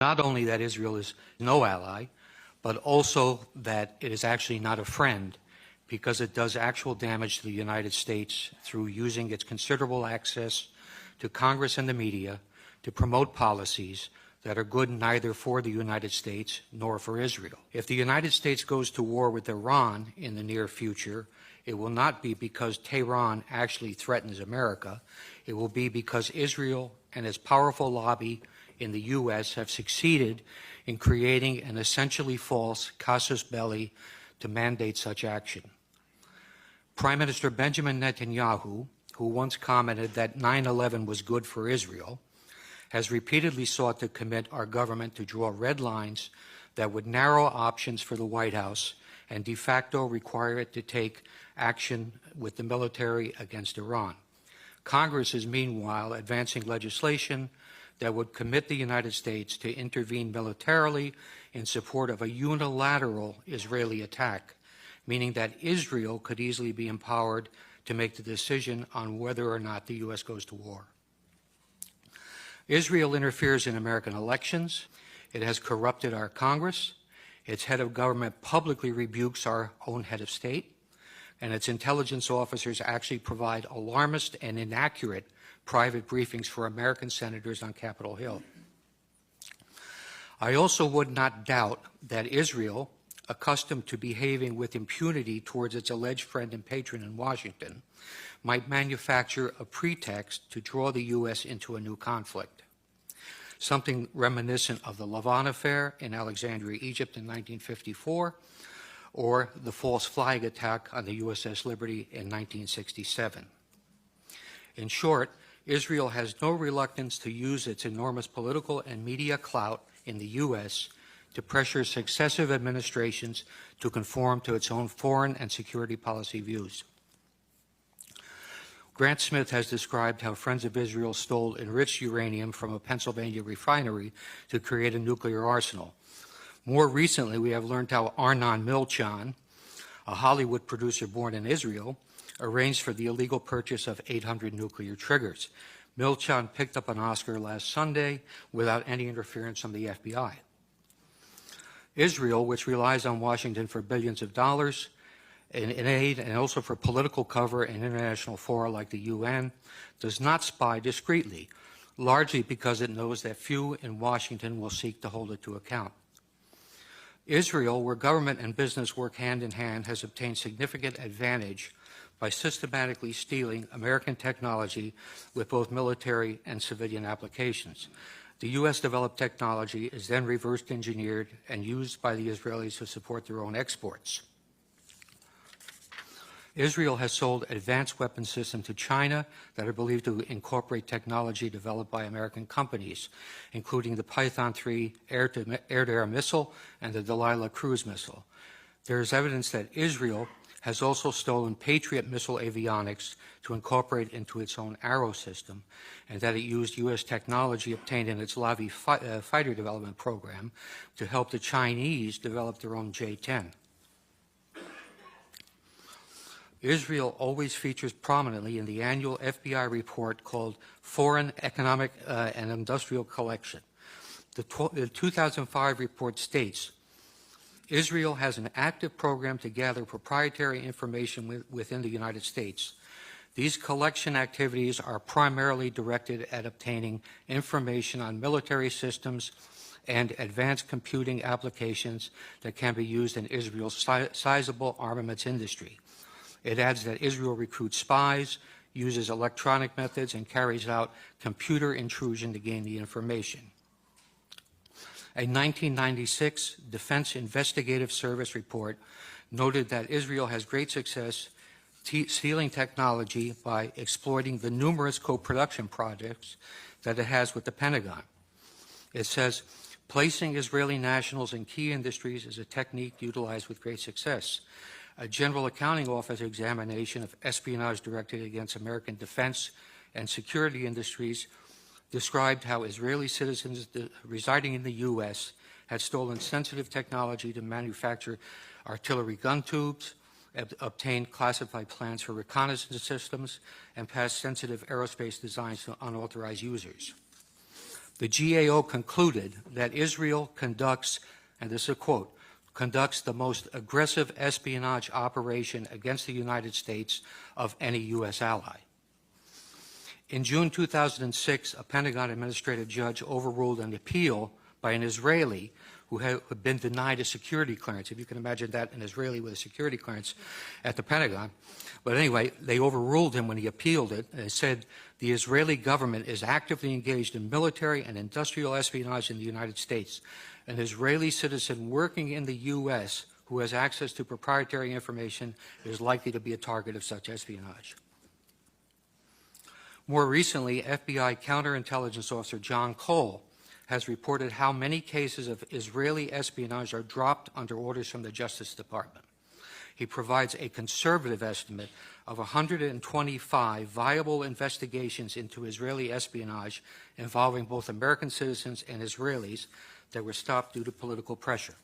Not only that Israel is no ally, but also that it is actually not a friend because it does actual damage to the United States through using its considerable access to Congress and the media to promote policies that are good neither for the United States nor for Israel. If the United States goes to war with Iran in the near future, it will not be because Tehran actually threatens America. It will be because Israel and its powerful lobby in the U.S. have succeeded in creating an essentially false casus belli to mandate such action. Prime Minister Benjamin Netanyahu, who once commented that 9/11 was good for Israel, has repeatedly sought to commit our government to draw red lines that would narrow options for the White House and de facto require it to take action with the military against Iran. Congress is meanwhile advancing legislation that would commit the United States to intervene militarily in support of a unilateral Israeli attack, meaning that Israel could easily be empowered to make the decision on whether or not the U.S. goes to war. Israel interferes in American elections. It has corrupted our Congress. Its head of government publicly rebukes our own head of state, and its intelligence officers actually provide alarmist and inaccurate private briefings for American senators on Capitol Hill. I also would not doubt that Israel, accustomed to behaving with impunity towards its alleged friend and patron in Washington, might manufacture a pretext to draw the U.S. into a new conflict, something reminiscent of the Lavon affair in Alexandria, Egypt in 1954, or the false flag attack on the USS Liberty in 1967. In short, Israel has no reluctance to use its enormous political and media clout in the U.S. to pressure successive administrations to conform to its own foreign and security policy views. Grant Smith has described how Friends of Israel stole enriched uranium from a Pennsylvania refinery to create a nuclear arsenal. More recently, we have learned how Arnon Milchan, a Hollywood producer born in Israel, arranged for the illegal purchase of 800 nuclear triggers. Milchan picked up an Oscar last Sunday without any interference from the FBI. Israel, which relies on Washington for billions of dollars in aid and also for political cover in international fora like the UN, does not spy discreetly, largely because it knows that few in Washington will seek to hold it to account. Israel, where government and business work hand in hand, has obtained significant advantage by systematically stealing American technology with both military and civilian applications. The U.S. developed technology is then reverse engineered and used by the Israelis to support their own exports. Israel has sold advanced weapon systems to China that are believed to incorporate technology developed by American companies, including the Python 3 air-to-air missile and the Delilah cruise missile. There is evidence that Israel has also stolen Patriot missile avionics to incorporate into its own Arrow system, and that it used U.S. technology obtained in its Lavi fighter development program to help the Chinese develop their own J-10. Israel always features prominently in the annual FBI report called Foreign Economic and Industrial Collection. The 2005 report states, Israel has an active program to gather proprietary information within the United States. These collection activities are primarily directed at obtaining information on military systems and advanced computing applications that can be used in Israel's sizable armaments industry. It adds that Israel recruits spies, uses electronic methods, and carries out computer intrusion to gain the information. A 1996 Defense Investigative Service report noted that Israel has great success stealing technology by exploiting the numerous co-production projects that it has with the Pentagon. It says, placing Israeli nationals in key industries is a technique utilized with great success. A General Accounting Office examination of espionage directed against American defense and security industries described how Israeli citizens residing in the U.S. had stolen sensitive technology to manufacture artillery gun tubes, obtained classified plans for reconnaissance systems, and passed sensitive aerospace designs to unauthorized users. The GAO concluded that Israel conducts, and this is a quote, conducts the most aggressive espionage operation against the United States of any U.S. ally. In June 2006, a Pentagon administrative judge overruled an appeal by an Israeli who had been denied a security clearance. If you can imagine that, an Israeli with a security clearance at the Pentagon. But anyway, they overruled him when he appealed it. They said the Israeli government is actively engaged in military and industrial espionage in the United States. An Israeli citizen working in the U.S. who has access to proprietary information is likely to be a target of such espionage. More recently, FBI counterintelligence officer John Cole has reported how many cases of Israeli espionage are dropped under orders from the Justice Department. He provides a conservative estimate of 125 viable investigations into Israeli espionage involving both American citizens and Israelis that were stopped due to political pressure.